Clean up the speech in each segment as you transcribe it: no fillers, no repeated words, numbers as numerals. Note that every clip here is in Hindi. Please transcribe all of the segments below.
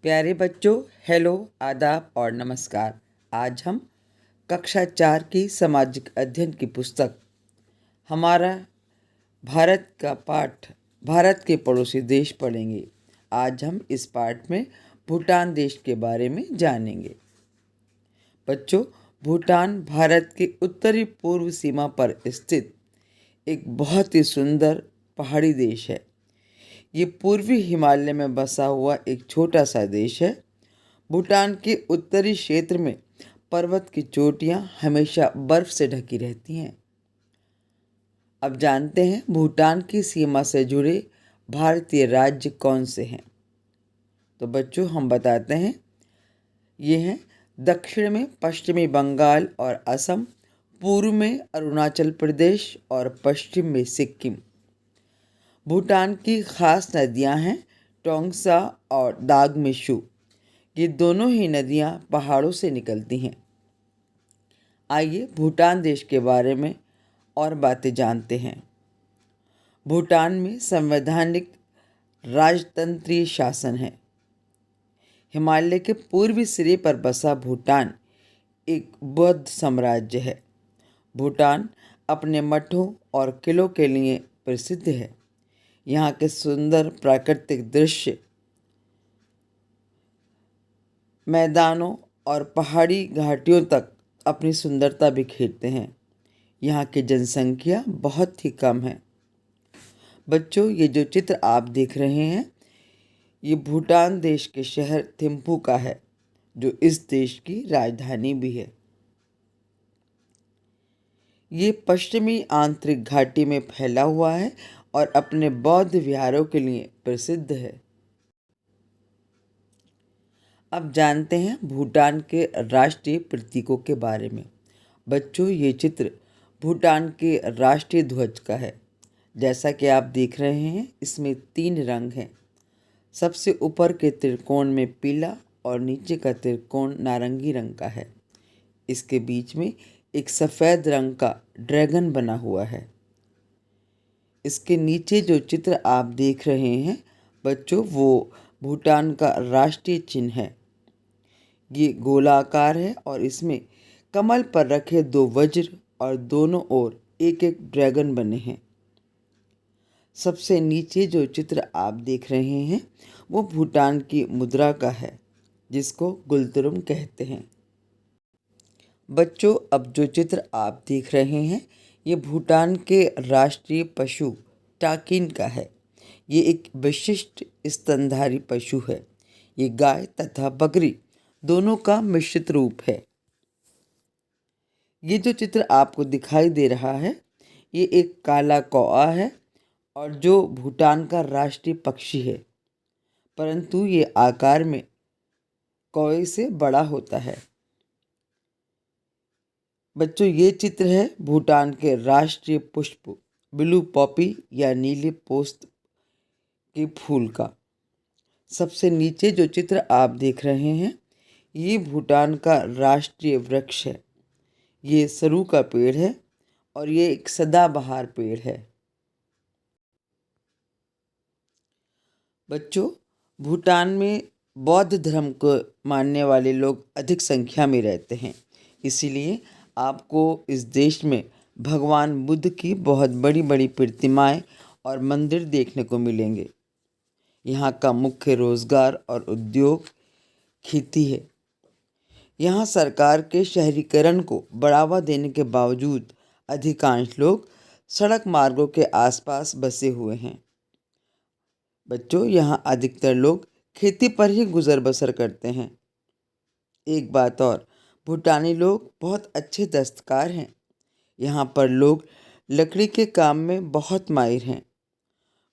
प्यारे बच्चों, हेलो, आदाब और नमस्कार। आज हम कक्षा 4 की सामाजिक अध्ययन की पुस्तक हमारा भारत का पाठ भारत के पड़ोसी देश पढ़ेंगे। आज हम इस पाठ में भूटान देश के बारे में जानेंगे। बच्चों, भूटान भारत के उत्तरी पूर्व सीमा पर स्थित एक बहुत ही सुंदर पहाड़ी देश है। ये पूर्वी हिमालय में बसा हुआ एक छोटा सा देश है। भूटान के उत्तरी क्षेत्र में पर्वत की चोटियां हमेशा बर्फ से ढकी रहती हैं। अब जानते हैं भूटान की सीमा से जुड़े भारतीय राज्य कौन से हैं। तो बच्चों, हम बताते हैं। ये हैं दक्षिण में पश्चिमी बंगाल और असम, पूर्व में अरुणाचल प्रदेश और पश्चिम में सिक्किम। भूटान की खास नदियां हैं टोंगसा और दागमेशु। ये दोनों ही नदियां पहाड़ों से निकलती हैं। आइए भूटान देश के बारे में और बातें जानते हैं। भूटान में संवैधानिक राजतंत्रीय शासन है। हिमालय के पूर्वी सिरे पर बसा भूटान एक बौद्ध साम्राज्य है। भूटान अपने मठों और किलों के लिए प्रसिद्ध है। यहाँ के सुंदर प्राकृतिक दृश्य, मैदानों और पहाड़ी घाटियों तक अपनी सुंदरता बिखेरते हैं। यहाँ की जनसंख्या बहुत ही कम है। बच्चों, ये जो चित्र आप देख रहे हैं, ये भूटान देश के शहर थिम्पू का है, जो इस देश की राजधानी भी है। ये पश्चिमी आंतरिक घाटी में फैला हुआ है और अपने बौद्ध विहारों के लिए प्रसिद्ध है। अब जानते हैं भूटान के राष्ट्रीय प्रतीकों के बारे में। बच्चों, ये चित्र भूटान के राष्ट्रीय ध्वज का है। जैसा कि आप देख रहे हैं, इसमें 3 रंग हैं। सबसे ऊपर के त्रिकोण में पीला और नीचे का त्रिकोण नारंगी रंग का है। इसके बीच में एक सफ़ेद रंग का ड्रैगन बना हुआ है। इसके नीचे जो चित्र आप देख रहे हैं बच्चों, वो भूटान का राष्ट्रीय चिन्ह है। ये गोलाकार है और इसमें कमल पर रखे 2 वज्र और दोनों ओर एक एक ड्रैगन बने हैं। सबसे नीचे जो चित्र आप देख रहे हैं वो भूटान की मुद्रा का है, जिसको गुलतुरुम कहते हैं। बच्चों, अब जो चित्र आप देख रहे हैं ये भूटान के राष्ट्रीय पशु टाकिन का है। ये एक विशिष्ट स्तनधारी पशु है। ये गाय तथा बकरी दोनों का मिश्रित रूप है। ये जो चित्र आपको दिखाई दे रहा है ये एक काला कौआ है और जो भूटान का राष्ट्रीय पक्षी है, परंतु ये आकार में कौए से बड़ा होता है। बच्चों, ये चित्र है भूटान के राष्ट्रीय पुष्प ब्लू पॉपी या नीले पोस्त के फूल का। सबसे नीचे जो चित्र आप देख रहे हैं ये भूटान का राष्ट्रीय वृक्ष है। ये सरू का पेड़ है और ये एक सदाबहार पेड़ है। बच्चों, भूटान में बौद्ध धर्म को मानने वाले लोग अधिक संख्या में रहते हैं। इसीलिए आपको इस देश में भगवान बुद्ध की बहुत बड़ी बड़ी प्रतिमाएं और मंदिर देखने को मिलेंगे। यहाँ का मुख्य रोजगार और उद्योग खेती है। यहाँ सरकार के शहरीकरण को बढ़ावा देने के बावजूद अधिकांश लोग सड़क मार्गों के आसपास बसे हुए हैं। बच्चों, यहाँ अधिकतर लोग खेती पर ही गुजर बसर करते हैं। एक बात और, भूटानी लोग बहुत अच्छे दस्तकार हैं। यहाँ पर लोग लकड़ी के काम में बहुत माहिर हैं।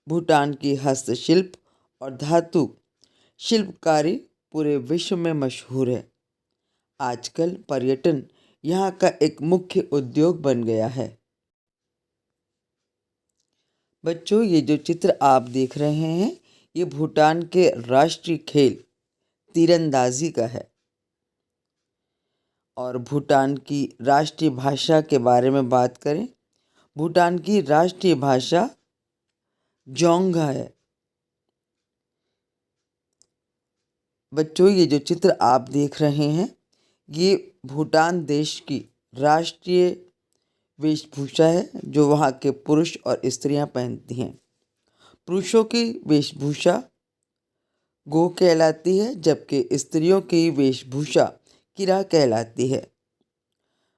भूटान की हस्तशिल्प और धातु शिल्पकारी पूरे विश्व में मशहूर है। आजकल पर्यटन यहाँ का एक मुख्य उद्योग बन गया है। बच्चों, ये जो चित्र आप देख रहे हैं ये भूटान के राष्ट्रीय खेल तीरंदाजी का है। और भूटान की राष्ट्रीय भाषा के बारे में बात करें, भूटान की राष्ट्रीय भाषा जोंगा है। बच्चों, ये जो चित्र आप देख रहे हैं, ये भूटान देश की राष्ट्रीय वेशभूषा है जो वहाँ के पुरुष और स्त्रियां पहनती हैं। पुरुषों की वेशभूषा गो कहलाती है, जबकि स्त्रियों की वेशभूषा किरा कहलाती है।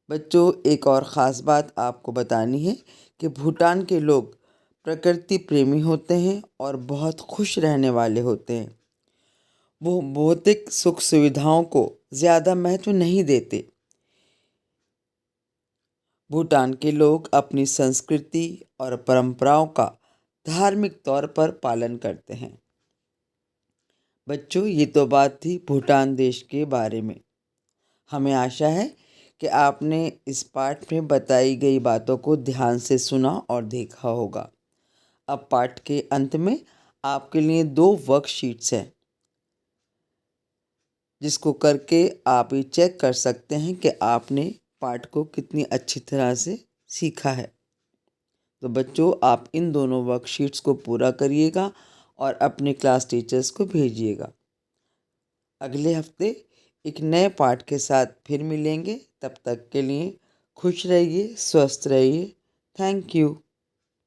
बच्चों, एक और ख़ास बात आपको बतानी है कि भूटान के लोग प्रकृति प्रेमी होते हैं और बहुत खुश रहने वाले होते हैं। वो भौतिक सुख सुविधाओं को ज़्यादा महत्व नहीं देते। भूटान के लोग अपनी संस्कृति और परंपराओं का धार्मिक तौर पर पालन करते हैं। बच्चों, ये तो बात थी भूटान देश के बारे में। हमें आशा है कि आपने इस पाठ में बताई गई बातों को ध्यान से सुना और देखा होगा। अब पाठ के अंत में आपके लिए 2 वर्कशीट्स हैं, जिसको करके आप ये चेक कर सकते हैं कि आपने पाठ को कितनी अच्छी तरह से सीखा है। तो बच्चों, आप इन दोनों वर्कशीट्स को पूरा करिएगा और अपने क्लास टीचर्स को भेजिएगा। अगले हफ्ते एक नए पाठ के साथ फिर मिलेंगे। तब तक के लिए खुश रहिए, स्वस्थ रहिए। Thank you.